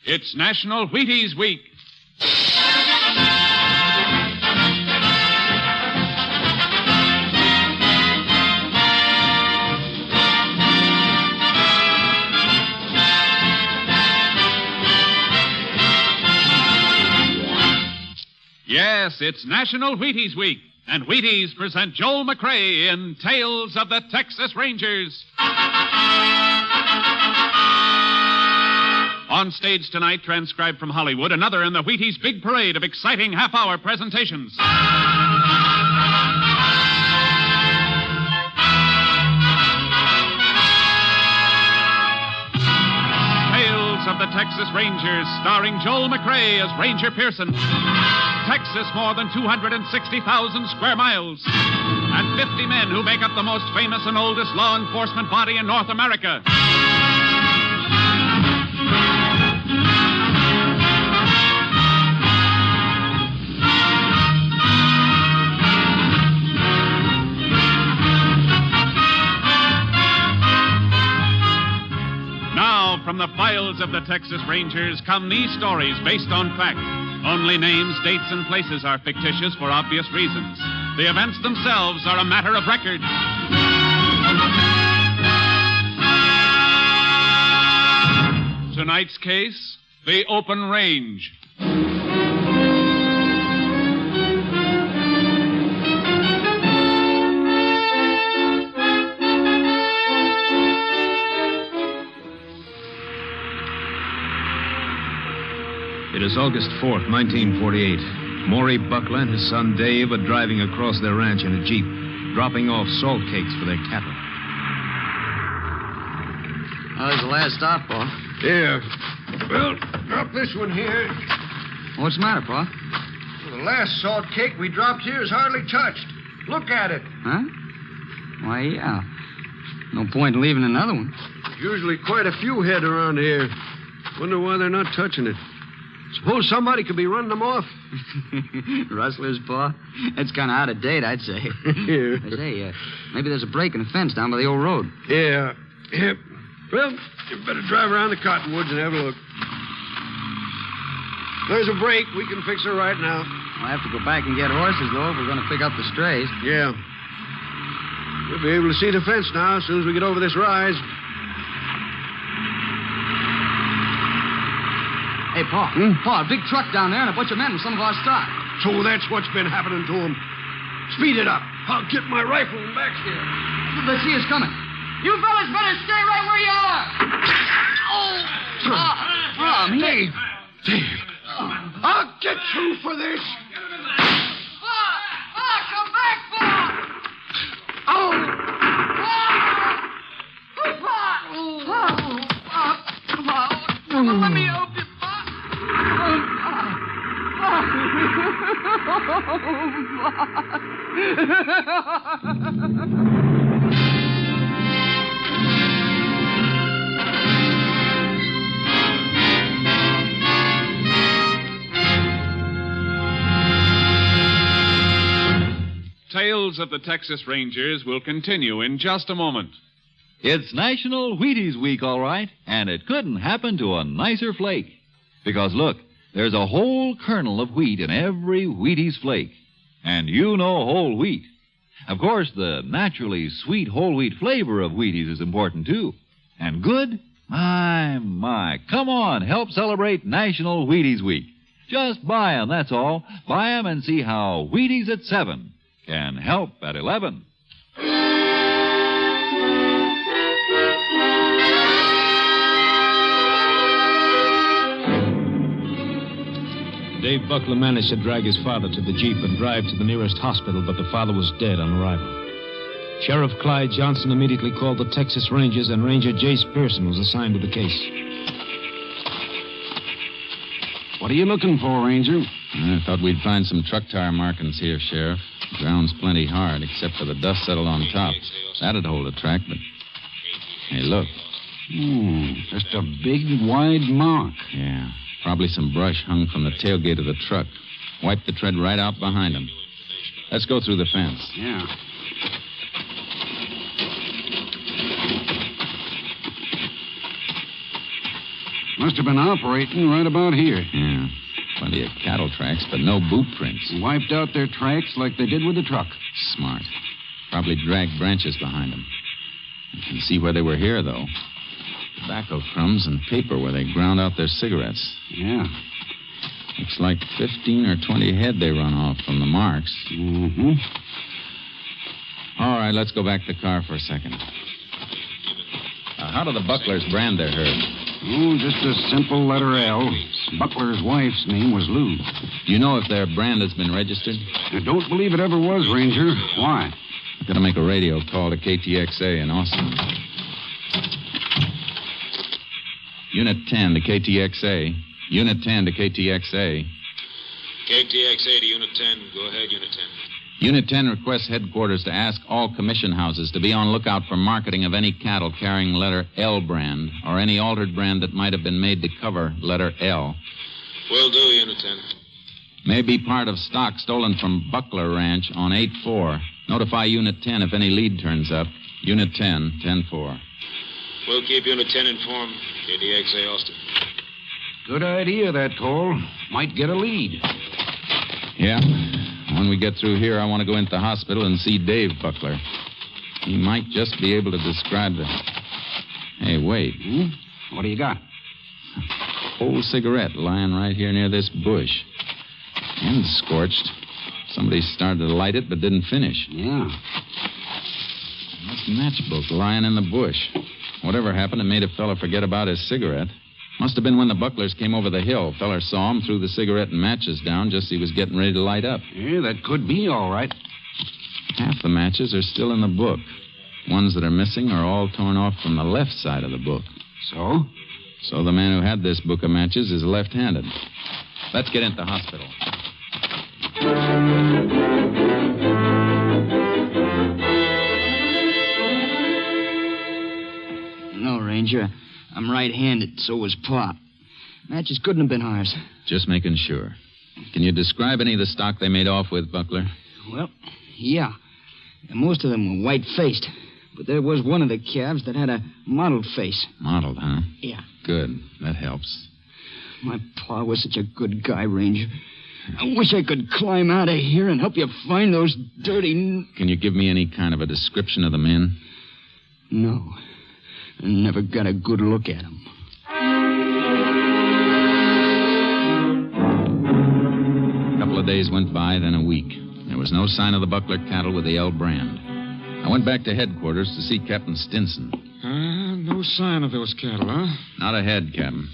It's National Wheaties Week. Yes, it's National Wheaties Week, and Wheaties present Joel McCrea in Tales of the Texas Rangers. On stage tonight, transcribed from Hollywood, another in the Wheaties' big parade of exciting half-hour presentations. Tales of the Texas Rangers, starring Joel McCrea as Ranger Pearson. Texas, more than 260,000 square miles. And 50 men who make up the most famous and oldest law enforcement body in North America. Now, from the files of the Texas Rangers come these stories based on fact. Only names, dates, and places are fictitious for obvious reasons. The events themselves are a matter of record. Tonight's case, the open range. It is August 4th, 1948. Maury Buckler and his son Dave are driving across their ranch in a Jeep, dropping off salt cakes for their cattle. Oh, this is the last stop, Pa. Yeah. Well, drop this one here. What's the matter, Pa? Well, the last salt cake we dropped here is hardly touched. Look at it. Huh? Why, yeah. No point in leaving another one. There's usually quite a few head around here. Wonder why they're not touching it. Suppose somebody could be running them off. Rustlers, Pa? That's kind of out of date, I'd say. Yeah. I say, maybe there's a break in the fence down by the old road. Yeah. Yep. Well, you better drive around the cottonwoods and have a look. There's a break. We can fix her right now. I'll have to go back and get horses, though, if we're going to pick up the strays. Yeah. We'll be able to see the fence now as soon as we get over this rise. Hey, Pa. Pa, a big truck down there and a bunch of men with some of our stock. So that's what's been happening to them. Speed it up. I'll get my rifle and back here. Let's see us coming. You fellas better stay right where you are. Oh, me. Dave. I'll get you for this. Pa, come back, Pa. Oh. Pa. Let me help you. Tales of the Texas Rangers will continue in just a moment. It's National Wheaties Week, all right, and it couldn't happen to a nicer flake. Because, look, there's a whole kernel of wheat in every Wheaties flake. And you know whole wheat. Of course, the naturally sweet whole wheat flavor of Wheaties is important, too. And good? My. Come on, help celebrate National Wheaties Week. Just buy 'em, that's all. Buy 'em and see how Wheaties at 7 can help at 11. Dave Buckler managed to drag his father to the Jeep and drive to the nearest hospital, but the father was dead on arrival. Sheriff Clyde Johnson immediately called the Texas Rangers, and Ranger Jace Pearson was assigned to the case. What are you looking for, Ranger? I thought we'd find some truck tire markings here, Sheriff. The ground's plenty hard, except for the dust settled on top. That'd hold a track, but... Hey, look. Just a big, wide mark. Yeah, probably some brush hung from the tailgate of the truck. Wiped the tread right out behind him. Let's go through the fence. Yeah. Must have been operating right about here. Yeah. Plenty of cattle tracks, but no boot prints. Wiped out their tracks like they did with the truck. Smart. Probably dragged branches behind them. You can see where they were here, though. Tobacco crumbs and paper where they ground out their cigarettes. Yeah. Looks like 15 or 20 head they run off from the marks. Mm-hmm. All right, let's go back to the car for a second. How do the Bucklers brand their herd? Oh, just a simple letter L. Buckler's wife's name was Lou. Do you know if their brand has been registered? I don't believe it ever was, Ranger. Why? I've got to make a radio call to KTXA in Austin. Unit 10 to KTXA. Unit 10 to KTXA. KTXA to Unit 10. Go ahead, Unit 10. Unit 10 requests headquarters to ask all commission houses to be on lookout for marketing of any cattle carrying letter L brand or any altered brand that might have been made to cover letter L. Will do, Unit 10. May be part of stock stolen from Buckler Ranch on 8-4. Notify Unit 10 if any lead turns up. Unit 10, 10-4. We'll keep Unit 10 informed. KTXA Austin. Good idea, that call. Might get a lead. Yeah. When we get through here, I want to go into the hospital and see Dave Buckler. He might just be able to describe the... Hey, wait. What do you got? Old cigarette lying right here near this bush. And scorched. Somebody started to light it but didn't finish. Yeah. This matchbook lying in the bush. Whatever happened, it made a fella forget about his cigarette. Must have been when the Bucklers came over the hill. Feller saw him, threw the cigarette and matches down just as he was getting ready to light up. Yeah, that could be all right. Half the matches are still in the book. Ones that are missing are all torn off from the left side of the book. So? So the man who had this book of matches is left-handed. Let's get into the hospital. No, Ranger. I'm right-handed, so was Pa. Matches couldn't have been ours. Just making sure. Can you describe any of the stock they made off with, Buckler? Well, yeah. And most of them were white-faced. But there was one of the calves that had a mottled face. Mottled, huh? Yeah. Good. That helps. My Pa was such a good guy, Ranger. I wish I could climb out of here and help you find those dirty... Can you give me any kind of a description of the men? No. I never got a good look at them. A couple of days went by, then a week. There was no sign of the Buckler cattle with the L brand. I went back to headquarters to see Captain Stinson. No sign of those cattle, huh? Not ahead, Captain.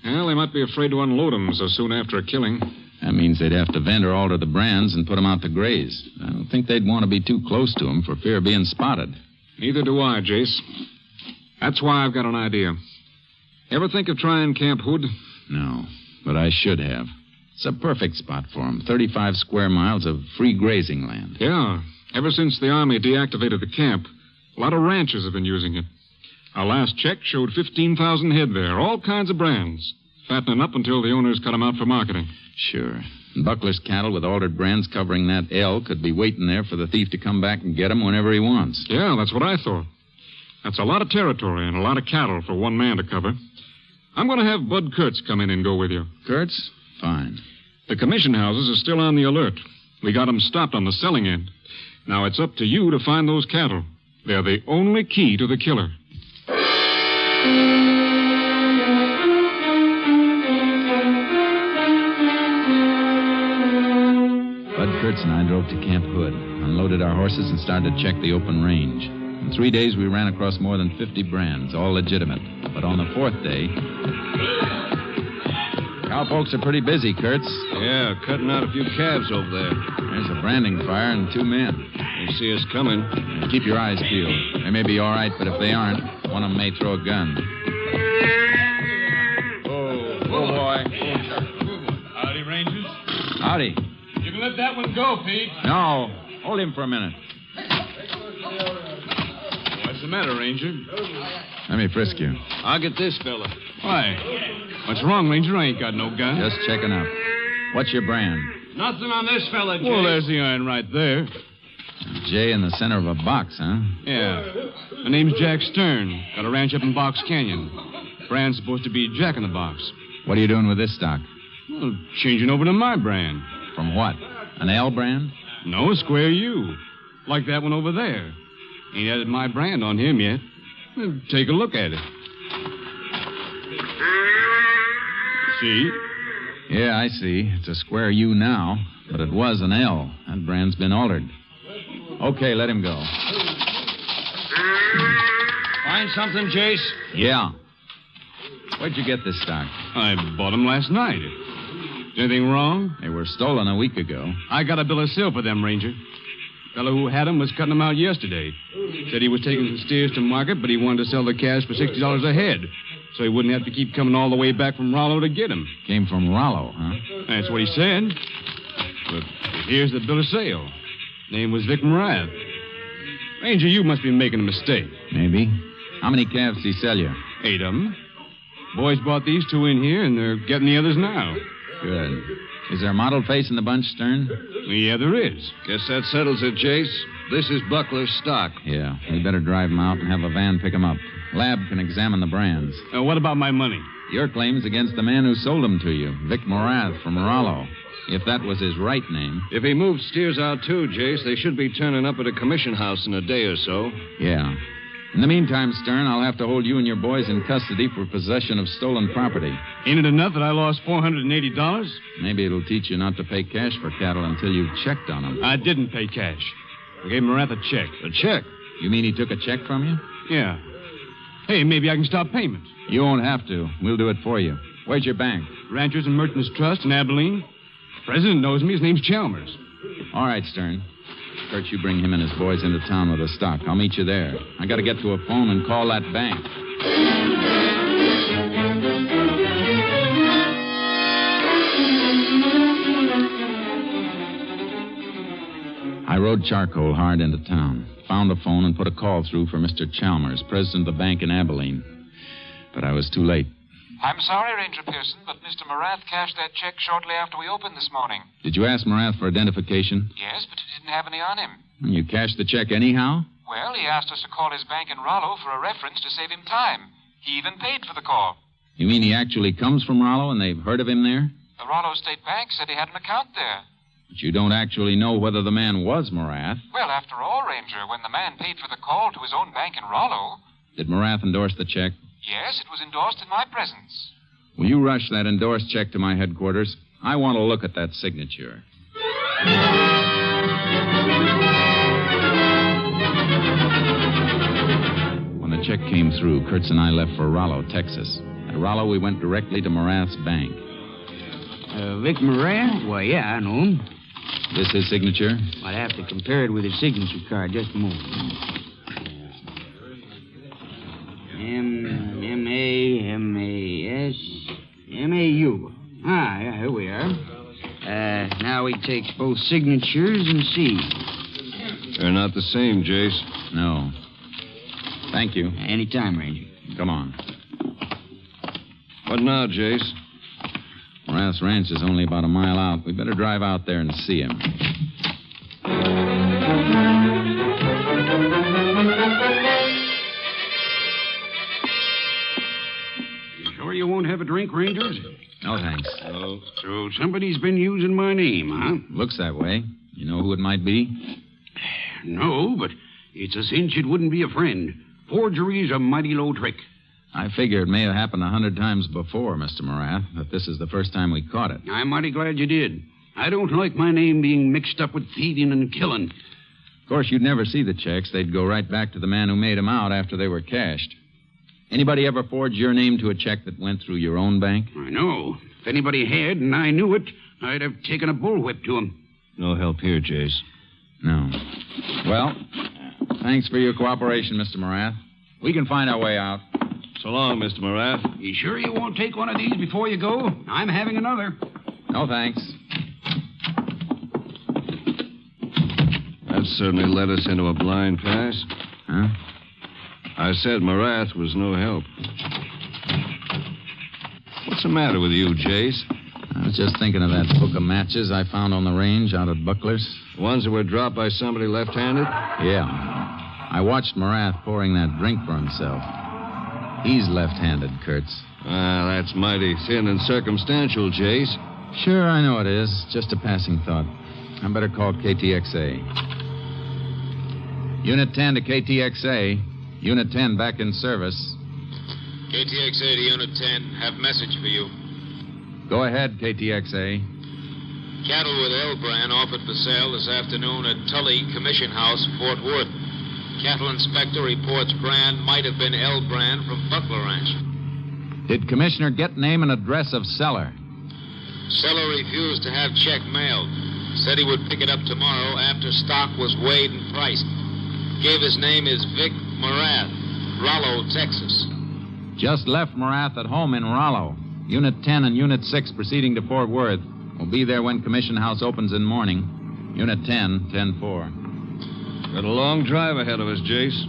Well, they might be afraid to unload them so soon after a killing. That means they'd have to vend or alter the brands and put them out to graze. I don't think they'd want to be too close to them for fear of being spotted. Neither do I, Jace. That's why I've got an idea. Ever think of trying Camp Hood? No, but I should have. It's a perfect spot for them. 35 square miles of free grazing land. Yeah. Ever since the Army deactivated the camp, a lot of ranchers have been using it. Our last check showed 15,000 head there, all kinds of brands. Fattening up until the owners cut them out for marketing. Sure. And Buckler's cattle with altered brands covering that L could be waiting there for the thief to come back and get them whenever he wants. Yeah, that's what I thought. That's a lot of territory and a lot of cattle for one man to cover. I'm going to have Bud Kurtz come in and go with you. Kurtz? Fine. The commission houses are still on the alert. We got them stopped on the selling end. Now it's up to you to find those cattle. They're the only key to the killer. Bud Kurtz and I drove to Camp Hood, unloaded our horses, and started to check the open range. In 3 days, we ran across more than 50 brands, all legitimate. But on the fourth day... Cowpokes are pretty busy, Kurtz. Yeah, cutting out a few calves over there. There's a branding fire and 2 men. They see us coming. Keep your eyes peeled. They may be all right, but if they aren't, one of them may throw a gun. Oh, boy. Howdy, Rangers. Howdy. You can let that one go, Pete. No. Hold him for a minute. What's the matter, Ranger? Let me frisk you. I'll get this fella. Why? What's wrong, Ranger? I ain't got no gun. Just checking up. What's your brand? Nothing on this fella, Jay. Well, there's the iron right there. J in the center of a box, huh? Yeah. My name's Jack Stern. Got a ranch up in Box Canyon. brand's supposed to be Jack in the Box. What are you doing with this stock? Well, changing over to my brand. From what? An L brand? No, Square U. Like that one over there. Ain't added my brand on him yet. Well, take a look at it. See? Yeah, I see. It's a Square U now, but it was an L. That brand's been altered. Okay, let him go. Find something, Jace? Yeah. Where'd you get this stock? I bought them last night. Is anything wrong? They were stolen a week ago. I got a bill of sale for them, Ranger. Fellow who had them was cutting them out yesterday. Said he was taking some steers to market, but he wanted to sell the calves for $60 a head, so he wouldn't have to keep coming all the way back from Rollo to get them. Came from Rollo, huh? That's what he said. But here's the bill of sale. Name was Vic Morath. Ranger, you must be making a mistake. Maybe. How many calves did he sell you? 8 of them. Boys bought these 2 in here, and they're getting the others now. Good. Is there a mottled face in the bunch, Stern? Yeah, there is. Guess that settles it, Jace. This is Buckler's stock. Yeah. We better drive him out and have a van pick him up. Lab can examine the brands. What about my money? Your claim's against the man who sold them to you, Vic Morath from Rollo. If that was his right name. If he moved steers out, too, Jace, they should be turning up at a commission house in a day or so. Yeah. In the meantime, Stern, I'll have to hold you and your boys in custody for possession of stolen property. Ain't it enough that I lost $480? Maybe it'll teach you not to pay cash for cattle until you've checked on them. I didn't pay cash. I gave Morath a check. A check? You mean he took a check from you? Yeah. Hey, maybe I can stop payment. You won't have to. We'll do it for you. Where's your bank? Ranchers and Merchants Trust in Abilene. President knows me. His name's Chalmers. All right, Stern. Kurt, you bring him and his boys into town with the stock. I'll meet you there. I got to get to a phone and call that bank. I rode charcoal hard into town, found a phone, and put a call through for Mr. Chalmers, president of the bank in Abilene. But I was too late. I'm sorry, Ranger Pearson, but Mr. Morath cashed that check shortly after we opened this morning. Did you ask Morath for identification? Yes, but he didn't have any on him. You cashed the check anyhow? Well, he asked us to call his bank in Rollo for a reference to save him time. He even paid for the call. You mean he actually comes from Rollo and they've heard of him there? The Rollo State Bank said he had an account there. But you don't actually know whether the man was Morath. Well, after all, Ranger, when the man paid for the call to his own bank in Rollo... Did Morath endorse the check? Yes, it was endorsed in my presence. Will you rush that endorsed check to my headquarters? I want to look at that signature. When the check came through, Kurtz and I left for Rollo, Texas. At Rollo, we went directly to Morath's bank. Vic Morath? Why, yeah, I know him. This his signature? I'd have to compare it with his signature card. Just a moment. M-A-M-A-S-M-A-U. Ah, yeah, here we are. Now we take both signatures and see. They're not the same, Jace. No. Thank you. Anytime, Ranger. Come on. What now, Jace? Morath's ranch is only about a mile out. We better drive out there and see him. You sure you won't have a drink, Rangers? No, thanks. Oh, so somebody's been using my name, huh? Looks that way. You know who it might be? No, but it's a cinch it wouldn't be a friend. Forgery's a mighty low trick. I figure it may have happened 100 times before, Mr. Morath, but this is the first time we caught it. I'm mighty glad you did. I don't like my name being mixed up with thieving and killing. Of course, you'd never see the checks. They'd go right back to the man who made them out after they were cashed. Anybody ever forged your name to a check that went through your own bank? I know. If anybody had and I knew it, I'd have taken a bullwhip to him. No help here, Jace. No. Well, thanks for your cooperation, Mr. Morath. We can find our way out. So long, Mr. Morath. You sure you won't take one of these before you go? I'm having another. No, thanks. That certainly led us into a blind pass. Huh? I said Morath was no help. What's the matter with you, Jace? I was just thinking of that book of matches I found on the range out at Buckler's. The ones that were dropped by somebody left-handed? Yeah. I watched Morath pouring that drink for himself. He's left-handed, Kurtz. That's mighty thin and circumstantial, Jace. Sure, I know it is. Just a passing thought. I better call KTXA. Unit 10 to KTXA. Unit 10 back in service. KTXA to Unit 10. Have message for you. Go ahead, KTXA. Cattle with L brand offered for sale this afternoon at Tully Commission House, Fort Worth. Cattle inspector reports brand might have been L brand from Buckler Ranch. Did Commissioner get name and address of seller? Seller refused to have check mailed. Said he would pick it up tomorrow after stock was weighed and priced. Gave his name is Vic Morath, Rollo, Texas. Just left Morath at home in Rollo. Unit 10 and Unit 6 proceeding to Fort Worth. We'll be there when Commission House opens in morning. Unit 10, 10-4. Got a long drive ahead of us, Jace.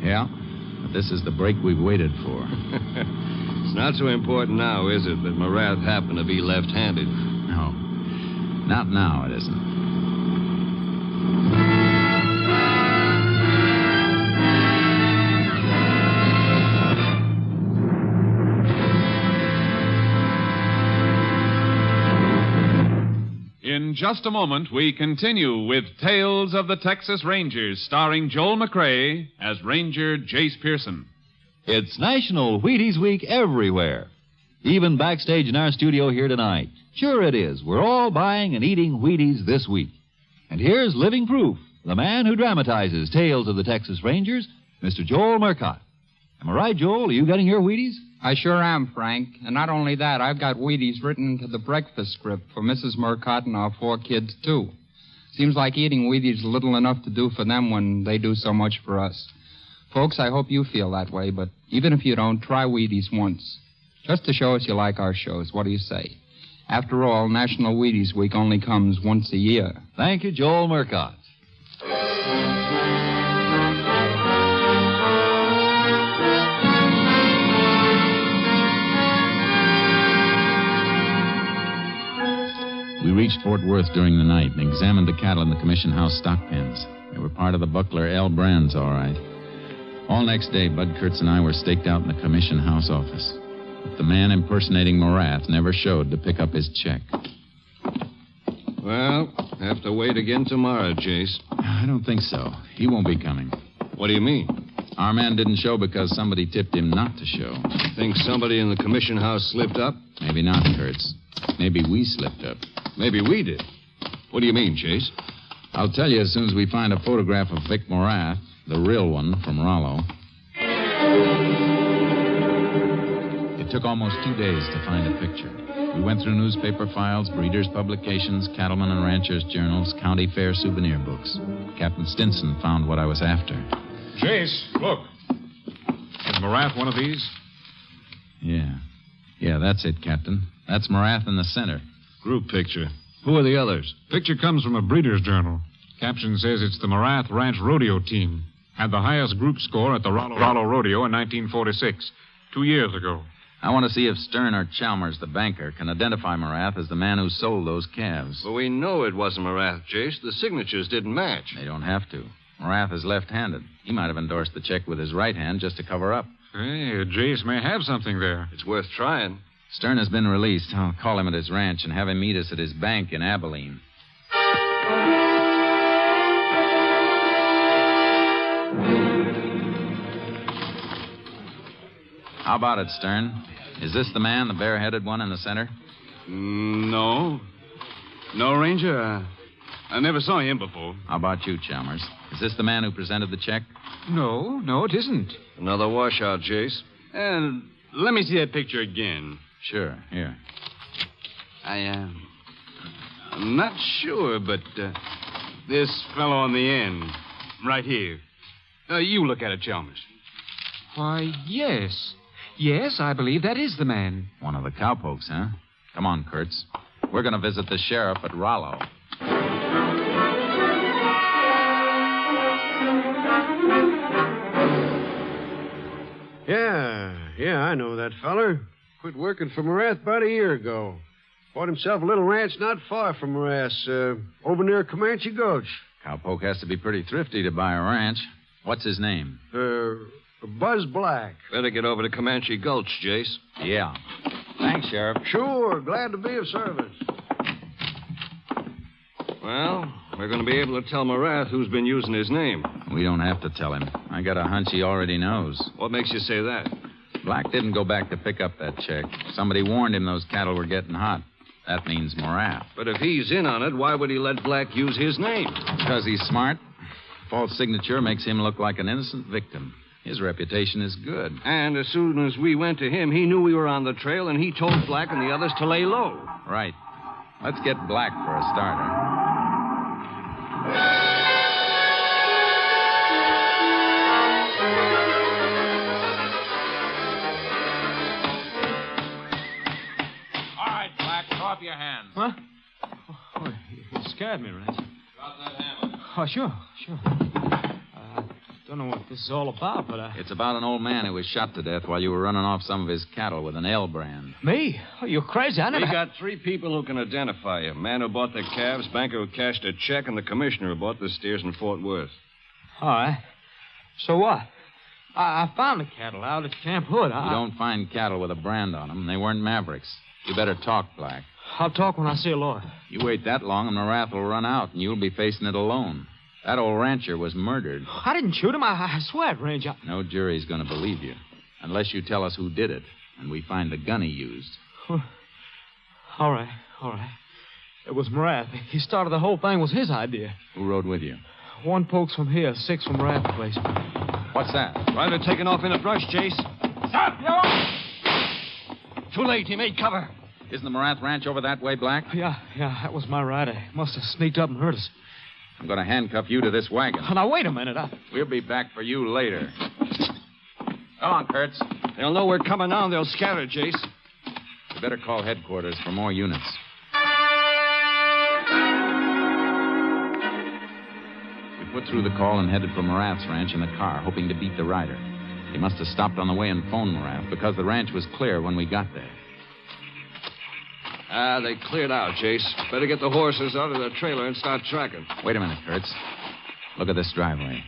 Yeah, but this is the break we've waited for. It's not so important now, is it, that Morath happened to be left-handed? No. Not now, it isn't. In just a moment, we continue with Tales of the Texas Rangers, starring Joel McCrea as Ranger Jace Pearson. It's National Wheaties Week everywhere. Even backstage in our studio here tonight. Sure it is. We're all buying and eating Wheaties this week. And here's living proof. The man who dramatizes Tales of the Texas Rangers, Mr. Joel Murcott. Am I right, Joel? Are you getting your Wheaties? I sure am, Frank. And not only that, I've got Wheaties written into the breakfast script for Mrs. Murcott and our 4 kids, too. Seems like eating Wheaties is little enough to do for them when they do so much for us. Folks, I hope you feel that way, but even if you don't, try Wheaties once. Just to show us you like our shows. What do you say? After all, National Wheaties Week only comes once a year. Thank you, Joel Murcott. We reached Fort Worth during the night and examined the cattle in the Commission House stock pens. They were part of the Buckler L brands, all right. All next day, Bud Kurtz and I were staked out in the Commission House office. But the man impersonating Morath never showed to pick up his check. Well, have to wait again tomorrow, Jace. I don't think so. He won't be coming. What do you mean? Our man didn't show because somebody tipped him not to show. Think somebody in the Commission House slipped up? Maybe not, Kurtz. Maybe we slipped up. Maybe we did. What do you mean, Jace? I'll tell you as soon as we find a photograph of Vic Morath, the real one from Rollo. It took almost 2 days to find a picture. We went through newspaper files, breeders' publications, cattlemen and ranchers' journals, county fair souvenir books. Captain Stinson found what I was after. Jace, look. Is Morath one of these? Yeah, that's it, Captain. That's Morath in the center. Group picture. Who are the others? Picture comes from a breeder's journal. Caption says it's the Morath Ranch Rodeo team. Had the highest group score at the Rollo Rodeo in 1946, 2 years ago. I want to see if Stern or Chalmers, the banker, can identify Morath as the man who sold those calves. Well, we know it wasn't Morath, Jace. The signatures didn't match. They don't have to. Morath is left-handed. He might have endorsed the check with his right hand just to cover up. Hey, Jace may have something there. It's worth trying. Stern has been released. I'll call him at his ranch and have him meet us at his bank in Abilene. How about it, Stern? Is this the man, the bare-headed one in the center? No. No, Ranger. I never saw him before. How about you, Chalmers? Is this the man who presented the check? No, it isn't. Another washout, Jace. And let me see that picture again. Sure, here. I'm not sure, but this fellow on the end, right here. You look at it, Chalmers. Why, yes. Yes, I believe that is the man. One of the cowpokes, huh? Come on, Kurtz. We're going to visit the sheriff at Rollo. Yeah, I know that feller. Quit working for Morath about a year ago. Bought himself a little ranch not far from Morath's, over near Comanche Gulch. Cowpoke has to be pretty thrifty to buy a ranch. What's his name? For Buzz Black. Better get over to Comanche Gulch, Jace. Yeah. Thanks, Sheriff. Sure, glad to be of service. Well, we're going to be able to tell Morath who's been using his name. We don't have to tell him. I got a hunch he already knows. What makes you say that? Black didn't go back to pick up that check. Somebody warned him those cattle were getting hot. That means Morath. But if he's in on it, why would he let Black use his name? Because he's smart. False signature makes him look like an innocent victim. His reputation is good. And as soon as we went to him, he knew we were on the trail, and he told Black and the others to lay low. Right. Let's get Black for a starter. Off your hands. Huh? Oh, you scared me, Ranch. Drop that hammer. Oh, sure. I don't know what this is all about, but It's about an old man who was shot to death while you were running off some of his cattle with an L brand. Me? Oh, you're crazy. I never... We got 3 people who can identify you. Man who bought the calves, banker who cashed a check, and the commissioner who bought the steers in Fort Worth. All right. So what? I found the cattle out at Camp Hood. You don't find cattle with a brand on them. They weren't Mavericks. You better talk, Black. I'll talk when I see a lawyer. You wait that long and Morath will run out, and you'll be facing it alone. That old rancher was murdered. I didn't shoot him. I swear it, Ranger. No jury's going to believe you, unless you tell us who did it, and we find the gun he used. All right. It was Morath. He started the whole thing. Was his idea. Who rode with you? 1 pokes from here, 6 from Morath's place. What's that? Rider taking off in a brush, Jace. Stop, yo! Too late. He made cover. Isn't the Morath ranch over that way, Black? Yeah, that was my rider. He must have sneaked up and hurt us. I'm going to handcuff you to this wagon. Oh, now, wait a minute. We'll be back for you later. Come on, Kurtz. They'll know we're coming now, and they'll scatter, Jace. You better call headquarters for more units. We put through the call and headed for Morath's ranch in the car, hoping to beat the rider. He must have stopped on the way and phoned Morath, because the ranch was clear when we got there. They cleared out, Jace. Better get the horses out of the trailer and start tracking. Wait a minute, Kurtz. Look at this driveway.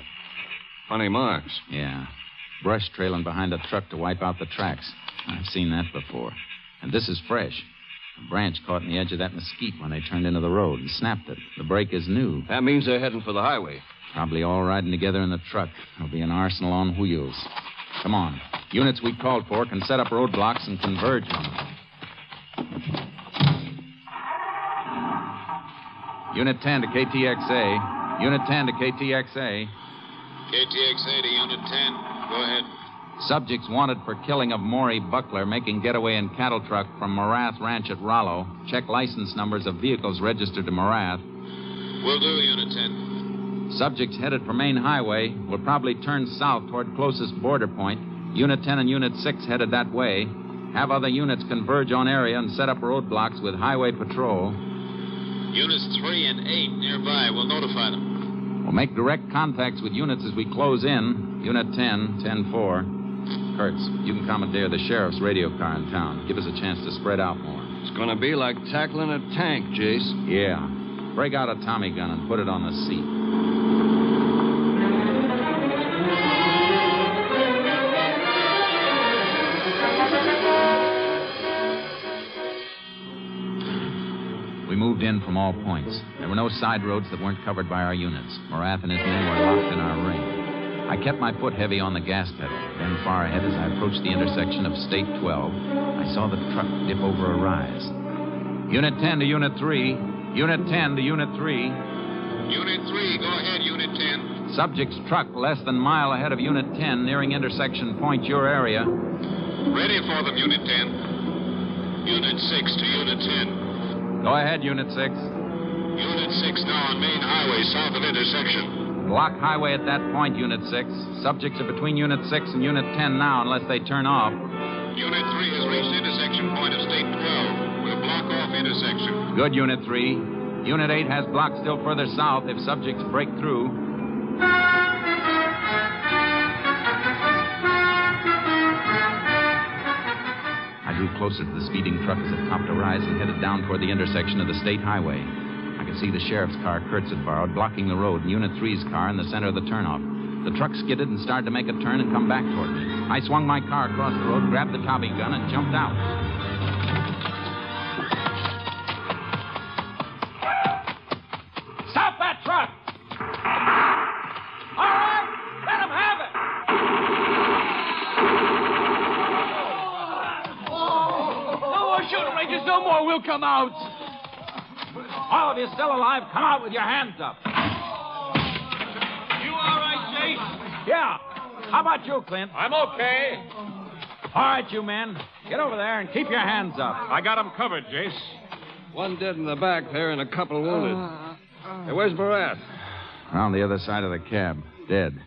Funny marks. Yeah. Brush trailing behind a truck to wipe out the tracks. I've seen that before. And this is fresh. A branch caught in the edge of that mesquite when they turned into the road and snapped it. The brake is new. That means they're heading for the highway. Probably all riding together in the truck. There'll be an arsenal on wheels. Come on. Units we called for can set up roadblocks and converge on them. Unit 10 to KTXA. Unit 10 to KTXA. KTXA to Unit 10. Go ahead. Subjects wanted for killing of Maury Buckler making getaway in cattle truck from Morath Ranch at Rollo. Check license numbers of vehicles registered to Morath. Will do, Unit 10. Subjects headed for main highway will probably turn south toward closest border point. Unit 10 and Unit 6 headed that way. Have other units converge on area and set up roadblocks with highway patrol. Units 3 and 8 nearby. We'll notify them. We'll make direct contacts with units as we close in. Unit 10, 10-4. Kurtz, you can commandeer the sheriff's radio car in town. Give us a chance to spread out more. It's going to be like tackling a tank, Jace. Yeah. Break out a Tommy gun and put it on the seat. We moved in from all points. There were no side roads that weren't covered by our units. Morath and his men were locked in our ring. I kept my foot heavy on the gas pedal. Then far ahead, as I approached the intersection of State 12, I saw the truck dip over a rise. Unit 10 to Unit 3. Unit 10 to Unit 3. Unit 3, go ahead, Unit 10. Subject's truck less than a mile ahead of Unit 10, nearing intersection point your area. Ready for them, Unit 10. Unit 6 to Unit 10. Go ahead, Unit 6. Unit 6 now on main highway south of intersection. Block highway at that point, Unit 6. Subjects are between Unit 6 and Unit 10 now, unless they turn off. Unit 3 has reached intersection point of State 12. We'll block off intersection. Good, Unit 3. Unit 8 has blocked still further south if subjects break through. I drew closer to the speeding truck as it topped a rise and headed down toward the intersection of the state highway. I could see the sheriff's car Kurtz had borrowed blocking the road and Unit 3's car in the center of the turnoff. The truck skidded and started to make a turn and come back toward me. I swung my car across the road, grabbed the Tommy gun, and jumped out. Stop that truck! All right, let him have it! No more shooting, Rangers, no more. We'll come out. All of you still alive, come out with your hands up. You all right, Jace? Yeah. How about you, Clint? I'm okay. All right, you men. Get over there and keep your hands up. I got him covered, Jace. One dead in the back there and a couple wounded. Hey, where's Barat? On the other side of the cab, dead.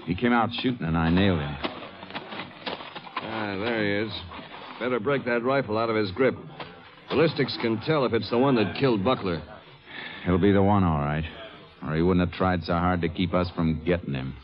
He came out shooting and I nailed him. Ah, there he is. Better break that rifle out of his grip. Ballistics can tell if it's the one that killed Buckler. He'll be the one, all right. Or he wouldn't have tried so hard to keep us from getting him.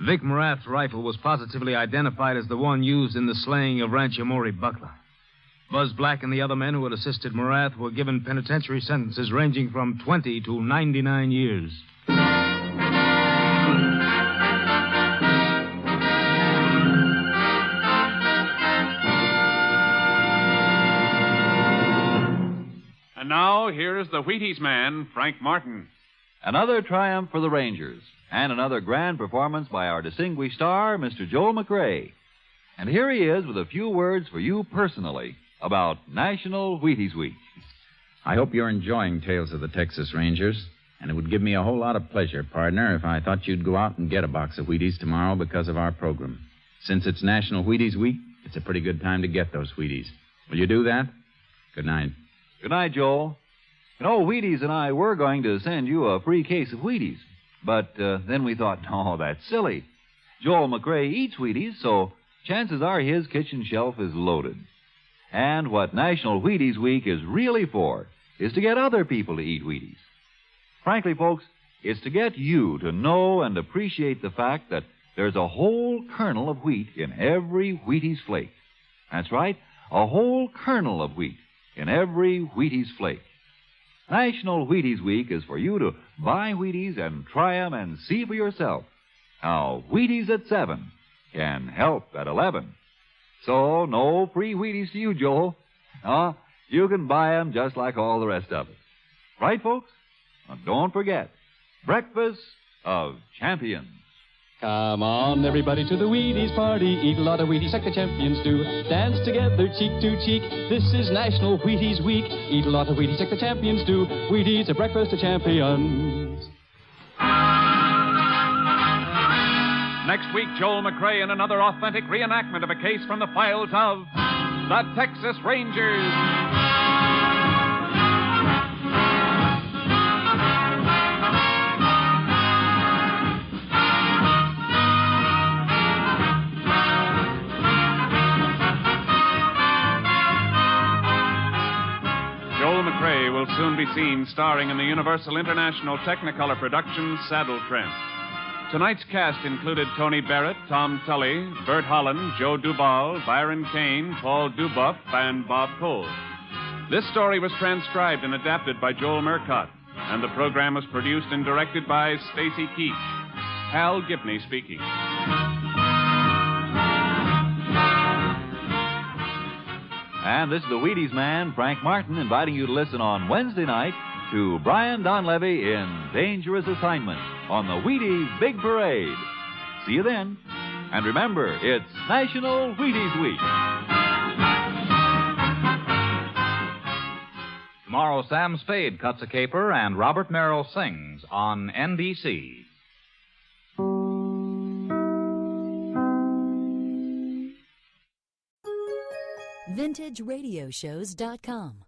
Vic Morath's rifle was positively identified as the one used in the slaying of Rancher Maury Buckler. Buzz Black and the other men who had assisted Morath were given penitentiary sentences ranging from 20 to 99 years. And now, here is the Wheaties man, Frank Martin. Another triumph for the Rangers, and another grand performance by our distinguished star, Mr. Joel McRae. And here he is with a few words for you personally about National Wheaties Week. I hope you're enjoying Tales of the Texas Rangers, and it would give me a whole lot of pleasure, partner, if I thought you'd go out and get a box of Wheaties tomorrow because of our program. Since it's National Wheaties Week, it's a pretty good time to get those Wheaties. Will you do that? Good night. Good night, Joel. You know, Wheaties and I were going to send you a free case of Wheaties, but then we thought, no, that's silly. Joel McRae eats Wheaties, so chances are his kitchen shelf is loaded. And what National Wheaties Week is really for is to get other people to eat Wheaties. Frankly, folks, it's to get you to know and appreciate the fact that there's a whole kernel of wheat in every Wheaties flake. That's right, a whole kernel of wheat in every Wheaties flake. National Wheaties Week is for you to buy Wheaties and try 'em and see for yourself how Wheaties at 7 can help at 11. So, no free Wheaties to you, Joel. You can buy 'em just like all the rest of us. Right, folks? Now, don't forget, Breakfast of Champions. Come on, everybody, to the Wheaties party. Eat a lot of Wheaties like the champions do. Dance together, cheek to cheek. This is National Wheaties Week. Eat a lot of Wheaties like the champions do. Wheaties, a breakfast of champions. Next week, Joel McRae in another authentic reenactment of a case from the files of the Texas Rangers. Joel McRae will soon be seen starring in the Universal International Technicolor production Saddle Tramp. Tonight's cast included Tony Barrett, Tom Tully, Bert Holland, Joe Duval, Byron Kane, Paul Dubuff, and Bob Cole. This story was transcribed and adapted by Joel Murcott, and the program was produced and directed by Stacy Keach. Hal Gibney speaking. And this is the Wheaties man, Frank Martin, inviting you to listen on Wednesday night to Brian Donlevy in Dangerous Assignment on the Wheaties Big Parade. See you then. And remember, it's National Wheaties Week. Tomorrow, Sam Spade cuts a caper and Robert Merrill sings on NBC. VintageRadioshows.com